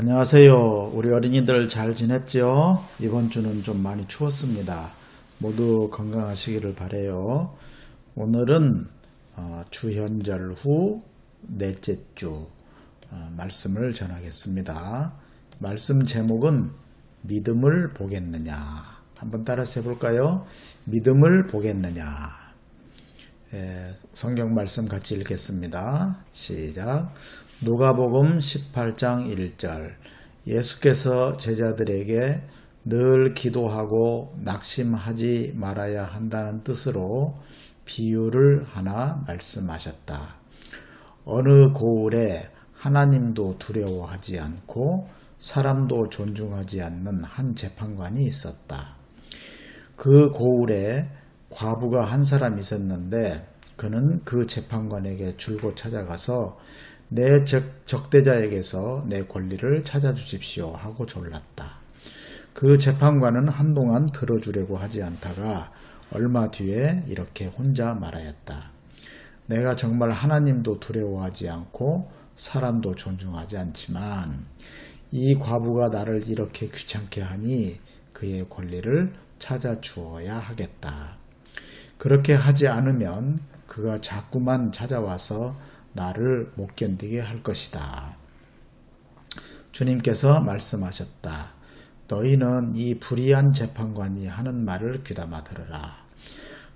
안녕하세요. 우리 어린이들 잘 지냈죠? 이번 주는 좀 많이 추웠습니다. 모두 건강하시기를 바라요. 오늘은 주현절 후 넷째 주 말씀을 전하겠습니다. 말씀 제목은 믿음을 보겠느냐. 한번 따라서 해볼까요? 믿음을 보겠느냐. 성경 말씀 같이 읽겠습니다. 시작. 누가복음 18장 1절. 예수께서 제자들에게 늘 기도하고 낙심하지 말아야 한다는 뜻으로 비유를 하나 말씀하셨다. 어느 고을에 하나님도 두려워하지 않고 사람도 존중하지 않는 한 재판관이 있었다. 그 고을에 과부가 한 사람 있었는데 그는 그 재판관에게 줄곧 찾아가서 내 적대자에게서 내 권리를 찾아주십시오 하고 졸랐다. 그 재판관은 한동안 들어주려고 하지 않다가 얼마 뒤에 이렇게 혼자 말하였다. 내가 정말 하나님도 두려워하지 않고 사람도 존중하지 않지만 이 과부가 나를 이렇게 귀찮게 하니 그의 권리를 찾아주어야 하겠다. 그렇게 하지 않으면 그가 자꾸만 찾아와서 나를 못 견디게 할 것이다. 주님께서 말씀하셨다. 너희는 이 불의한 재판관이 하는 말을 귀담아 들으라.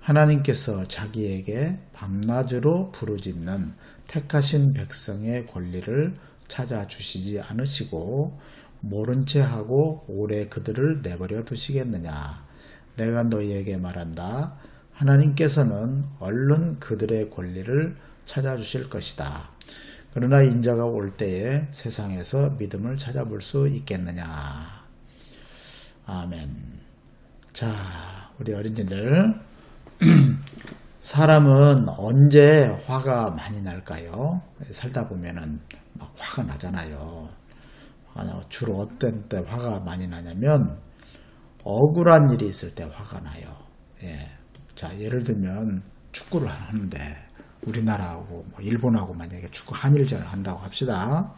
하나님께서 자기에게 밤낮으로 부르짖는 택하신 백성의 권리를 찾아주시지 않으시고 모른 채 하고 오래 그들을 내버려 두시겠느냐. 내가 너희에게 말한다. 하나님께서는 얼른 그들의 권리를 찾아주실 것이다. 그러나 인자가 올 때에 세상에서 믿음을 찾아볼 수 있겠느냐. 아멘. 자, 우리 어린이들 사람은 언제 화가 많이 날까요? 살다 보면은 막 화가 나잖아요. 주로 어떤 때 화가 많이 나냐면 억울한 일이 있을 때 화가 나요. 자, 예를 들면 축구를 하는데 우리나라하고 일본하고 만약에 축구 한일전을 한다고 합시다.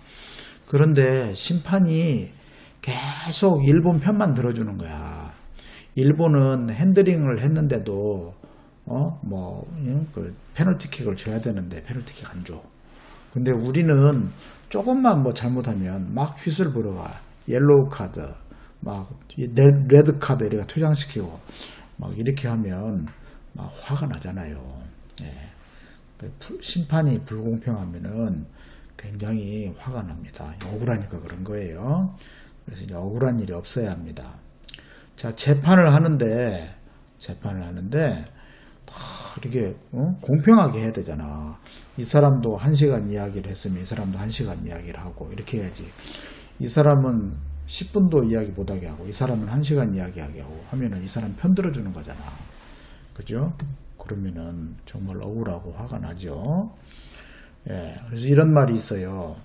그런데 심판이 계속 일본 편만 들어주는 거야. 일본은 핸들링을 했는데도 그 페널티킥을 줘야 되는데 페널티킥 안 줘. 근데 우리는 조금만 잘못하면 막 휘슬 불어와. 옐로우 카드, 막 레드 카드 이렇게 퇴장시키고 막 이렇게 하면 막 화가 나잖아요. 심판이 불공평하면은 굉장히 화가 납니다. 억울하니까 그런 거예요. 그래서 이제 억울한 일이 없어야 합니다. 자, 재판을 하는데 이렇게 공평하게 해야 되잖아. 이 사람도 1시간 이야기를 했으면 이 사람도 1시간 이야기를 하고 이렇게 해야지. 이 사람은 10분도 이야기 못하게 하고 이 사람은 1시간 이야기하게 하고 하면은 이 사람 편 들어주는 거잖아. 그죠? 그러면은 정말 억울하고 화가 나죠. 그래서 이런 말이 있어요.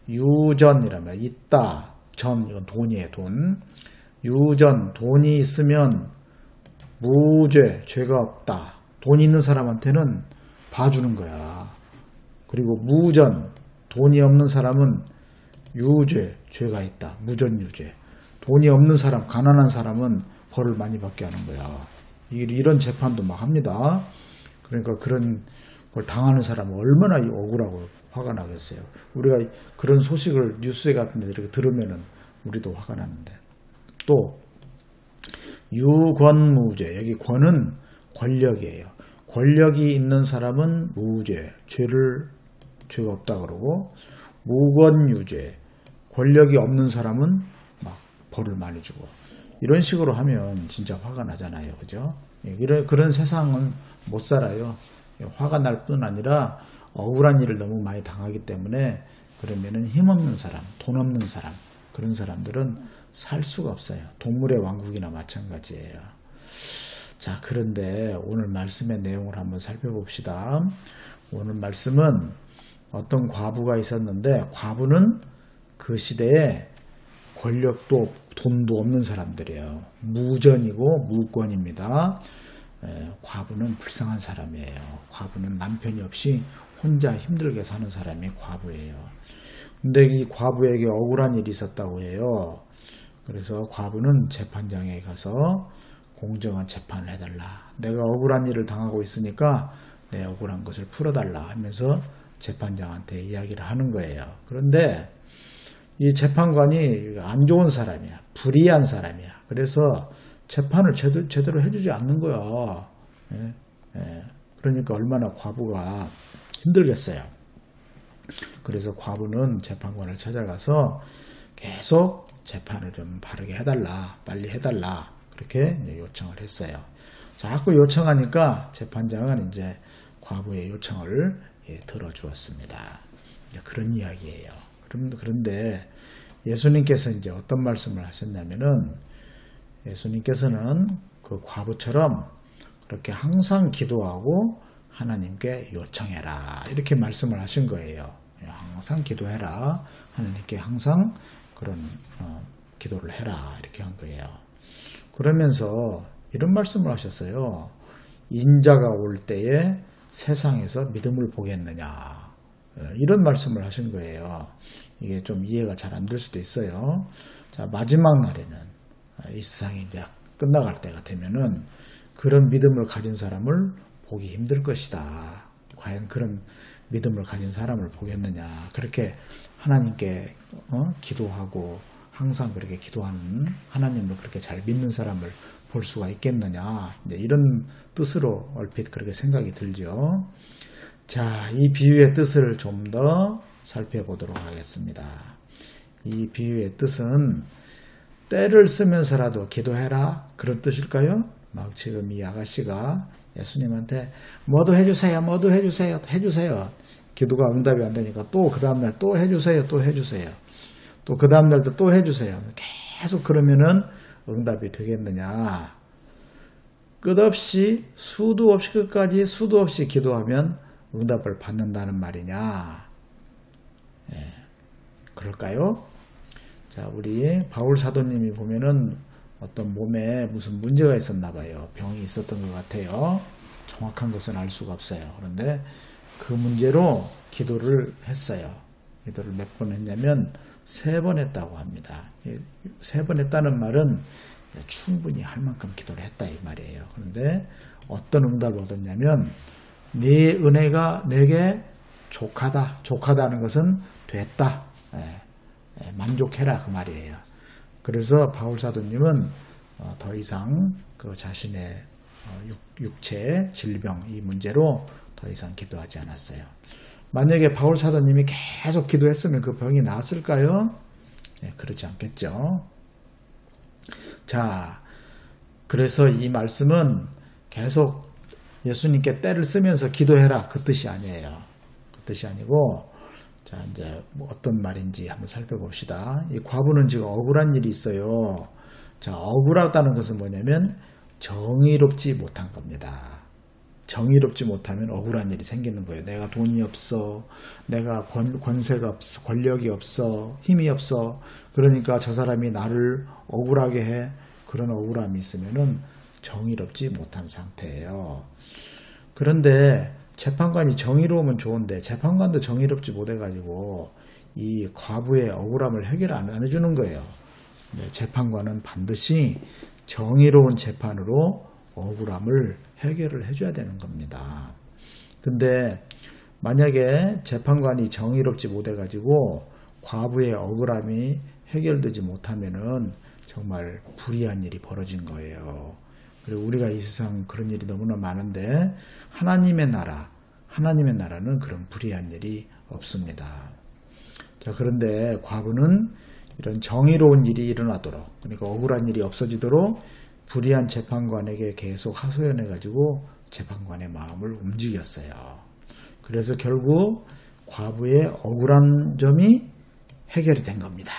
유전이라면 있다. 전, 이건 돈이에요. 돈. 유전, 돈이 있으면 무죄, 죄가 없다. 돈 있는 사람한테는 봐주는 거야. 그리고 무전, 돈이 없는 사람은 유죄, 죄가 있다. 무전유죄. 돈이 없는 사람, 가난한 사람은 벌을 많이 받게 하는 거야. 이런 재판도 막 합니다. 그러니까 그런 걸 당하는 사람은 얼마나 억울하고 화가 나겠어요. 우리가 그런 소식을 뉴스 같은 데 이렇게 들으면은 우리도 화가 나는데. 또 유권무죄. 여기 권은 권력이에요. 권력이 있는 사람은 무죄, 죄가 없다 그러고, 무권유죄. 권력이 없는 사람은 막 벌을 많이 주고. 이런 식으로 하면 진짜 화가 나잖아요. 그죠? 그런 세상은 못 살아요. 화가 날 뿐 아니라 억울한 일을 너무 많이 당하기 때문에 그러면은 힘없는 사람, 돈 없는 사람, 그런 사람들은 살 수가 없어요. 동물의 왕국이나 마찬가지예요. 자, 그런데 오늘 말씀의 내용을 한번 살펴봅시다. 오늘 말씀은 어떤 과부가 있었는데 과부는 그 시대에 권력도 돈도 없는 사람들이에요. 무전이고 무권입니다. 과부는 불쌍한 사람이에요. 과부는 남편이 없이 혼자 힘들게 사는 사람이 과부예요. 근데 이 과부에게 억울한 일이 있었다고 해요. 그래서 과부는 재판장에 가서 공정한 재판을 해달라. 내가 억울한 일을 당하고 있으니까 내 억울한 것을 풀어달라 하면서 재판장한테 이야기를 하는 거예요. 그런데 이 재판관이 안 좋은 사람이야. 불의한 사람이야. 그래서 재판을 제대로 해주지 않는 거야. 그러니까 얼마나 과부가 힘들겠어요. 그래서 과부는 재판관을 찾아가서 계속 재판을 좀 바르게 해달라, 빨리 해달라, 그렇게 이제 요청을 했어요. 자꾸 요청하니까 재판장은 이제 과부의 요청을 들어주었습니다. 그런 이야기예요. 그런데 예수님께서 이제 어떤 말씀을 하셨냐면은, 예수님께서는 그 과부처럼 그렇게 항상 기도하고 하나님께 요청해라, 이렇게 말씀을 하신 거예요. 항상 기도해라, 하나님께 항상 그런 기도를 해라, 이렇게 한 거예요. 그러면서 이런 말씀을 하셨어요. 인자가 올 때에 세상에서 믿음을 보겠느냐, 이런 말씀을 하신 거예요. 이게 좀 이해가 잘 안 될 수도 있어요. 자, 마지막 날에는 이 세상이 이제 끝나갈 때가 되면은 그런 믿음을 가진 사람을 보기 힘들 것이다. 과연 그런 믿음을 가진 사람을 보겠느냐. 그렇게 하나님께 기도하고 항상 그렇게 기도하는, 하나님을 그렇게 잘 믿는 사람을 볼 수가 있겠느냐. 이제 이런 뜻으로 얼핏 그렇게 생각이 들죠. 자, 이 비유의 뜻을 좀 더 살펴보도록 하겠습니다. 이 비유의 뜻은 때를 쓰면서라도 기도해라, 그런 뜻일까요? 막 지금 이 아가씨가 예수님한테 뭐도 해주세요, 뭐도 해주세요, 해주세요. 기도가 응답이 안 되니까 또 그 다음날 또 해주세요, 또 해주세요. 또 그 다음날도 또 해주세요. 계속 그러면은 응답이 되겠느냐. 끝없이 수도 없이 끝까지 수도 없이 기도하면 응답을 받는다는 말이냐. 그럴까요? 자, 우리 바울 사도님이 보면은 어떤 몸에 무슨 문제가 있었나 봐요. 병이 있었던 것 같아요. 정확한 것은 알 수가 없어요. 그런데 그 문제로 기도를 했어요. 기도를 몇 번 했냐면 3번 했다고 합니다. 3번 했다는 말은 충분히 할 만큼 기도를 했다, 이 말이에요. 그런데 어떤 응답을 얻었냐면, 네 은혜가 내게 족하다. 족하다는 것은 됐다. 만족해라, 그 말이에요. 그래서 바울 사도님은 더 이상 그 자신의 육체 질병, 이 문제로 더 이상 기도하지 않았어요. 만약에 바울 사도님이 계속 기도했으면 그 병이 나았을까요? 그렇지 않겠죠. 자, 그래서 이 말씀은 계속 예수님께 때를 쓰면서 기도해라, 그 뜻이 아니에요. 그 뜻이 아니고, 자, 이제 뭐 어떤 말인지 한번 살펴봅시다. 이 과부는 지금 억울한 일이 있어요. 자, 억울하다는 것은 뭐냐면 정의롭지 못한 겁니다. 정의롭지 못하면 억울한 일이 생기는 거예요. 내가 돈이 없어, 내가 권세가 없어, 권력이 없어, 힘이 없어. 그러니까 저 사람이 나를 억울하게 해. 그런 억울함이 있으면은 정의롭지 못한 상태예요. 그런데 재판관이 정의로우면 좋은데 재판관도 정의롭지 못해가지고 이 과부의 억울함을 해결 안 해주는 거예요. 재판관은 반드시 정의로운 재판으로 억울함을 해결을 해줘야 되는 겁니다. 근데 만약에 재판관이 정의롭지 못해가지고 과부의 억울함이 해결되지 못하면은 정말 불의한 일이 벌어진 거예요. 그리고 우리가 이 세상 그런 일이 너무나 많은데 하나님의 나라는 그런 불의한 일이 없습니다. 자, 그런데 과부는 이런 정의로운 일이 일어나도록, 그러니까 억울한 일이 없어지도록 불의한 재판관에게 계속 하소연해가지고 재판관의 마음을 움직였어요. 그래서 결국 과부의 억울한 점이 해결이 된 겁니다.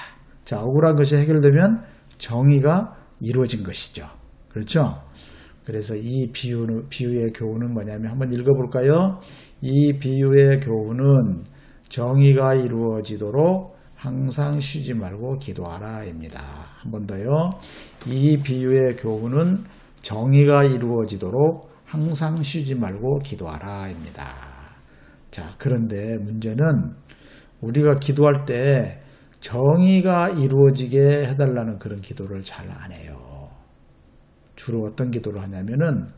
자, 억울한 것이 해결되면 정의가 이루어진 것이죠. 그렇죠? 그래서 이 비유의 교훈은 뭐냐면 한번 읽어볼까요? 이 비유의 교훈은 정의가 이루어지도록 항상 쉬지 말고 기도하라 입니다. 한 번 더요. 이 비유의 교훈은 정의가 이루어지도록 항상 쉬지 말고 기도하라 입니다. 자, 그런데 문제는 우리가 기도할 때 정의가 이루어지게 해달라는 그런 기도를 잘 안 해요. 주로 어떤 기도를 하냐면은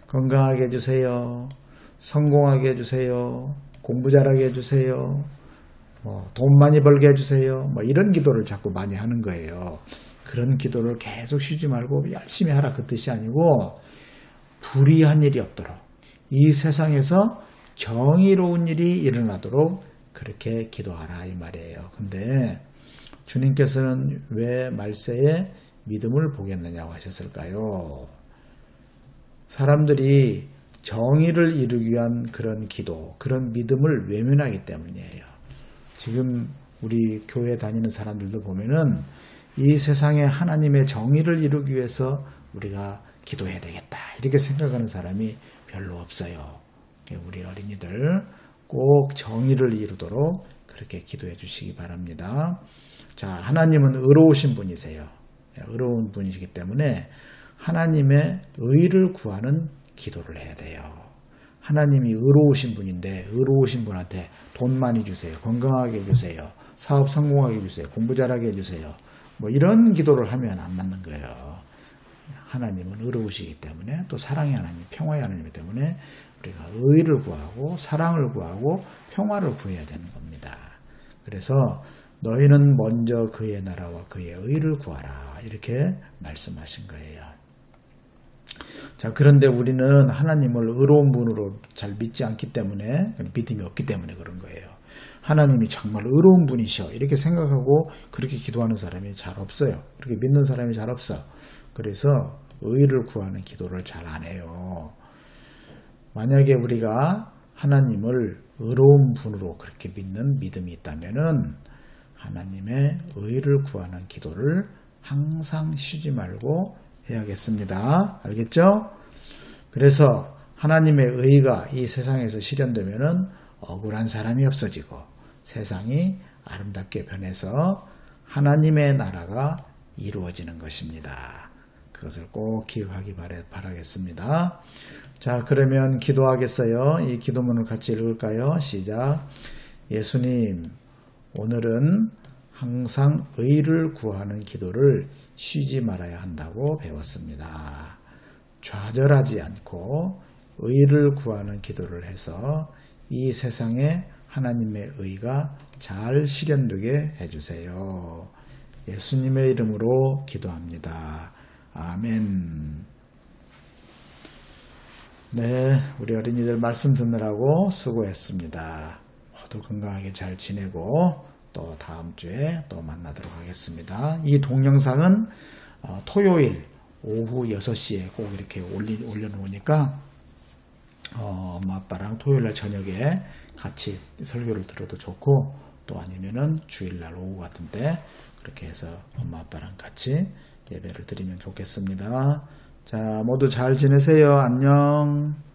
건강하게 해주세요. 성공하게 해주세요. 공부 잘하게 해주세요. 돈 많이 벌게 해주세요. 이런 기도를 자꾸 많이 하는 거예요. 그런 기도를 계속 쉬지 말고 열심히 하라 그 뜻이 아니고 불의한 일이 없도록 이 세상에서 정의로운 일이 일어나도록 그렇게 기도하라 이 말이에요. 근데 주님께서는 왜 말세에 믿음을 보겠느냐고 하셨을까요? 사람들이 정의를 이루기 위한 그런 기도, 그런 믿음을 외면하기 때문이에요. 지금 우리 교회 다니는 사람들도 보면은 이 세상에 하나님의 정의를 이루기 위해서 우리가 기도해야 되겠다 이렇게 생각하는 사람이 별로 없어요. 우리 어린이들 꼭 정의를 이루도록 그렇게 기도해 주시기 바랍니다. 자, 하나님은 의로우신 분이세요. 의로운 분이시기 때문에 하나님의 의를 구하는 기도를 해야 돼요. 하나님이 의로우신 분인데 의로우신 분한테 돈 많이 주세요. 건강하게 해주세요. 사업 성공하게 해주세요. 공부 잘하게 해주세요. 이런 기도를 하면 안 맞는 거예요. 하나님은 의로우시기 때문에 또 사랑의 하나님, 평화의 하나님이기 때문에 우리가 의를 구하고 사랑을 구하고 평화를 구해야 되는 겁니다. 그래서 너희는 먼저 그의 나라와 그의 의를 구하라 이렇게 말씀하신 거예요. 자, 그런데 우리는 하나님을 의로운 분으로 잘 믿지 않기 때문에 믿음이 없기 때문에 그런 거예요. 하나님이 정말 의로운 분이셔 이렇게 생각하고 그렇게 기도하는 사람이 잘 없어요. 그렇게 믿는 사람이 잘 없어. 그래서 의를 구하는 기도를 잘 안 해요. 만약에 우리가 하나님을 의로운 분으로 그렇게 믿는 믿음이 있다면은 하나님의 의를 구하는 기도를 항상 쉬지 말고 해야겠습니다. 알겠죠? 그래서 하나님의 의가 이 세상에서 실현되면은 억울한 사람이 없어지고 세상이 아름답게 변해서 하나님의 나라가 이루어지는 것입니다. 그것을 꼭 기억하기 바라겠습니다. 자, 그러면 기도하겠어요. 이 기도문을 같이 읽을까요? 시작. 예수님, 오늘은 항상 의를 구하는 기도를 쉬지 말아야 한다고 배웠습니다. 좌절하지 않고 의를 구하는 기도를 해서 이 세상에 하나님의 의가 잘 실현되게 해주세요. 예수님의 이름으로 기도합니다. 아멘. 네, 우리 어린이들 말씀 듣느라고 수고했습니다. 모두 건강하게 잘 지내고 또 다음 주에 또 만나도록 하겠습니다. 이 동영상은 토요일 오후 6시에 꼭 이렇게 올려놓으니까 엄마 아빠랑 토요일날 저녁에 같이 설교를 들어도 좋고 또 아니면은 주일날 오후 같은데 그렇게 해서 엄마 아빠랑 같이 예배를 드리면 좋겠습니다. 자, 모두 잘 지내세요. 안녕.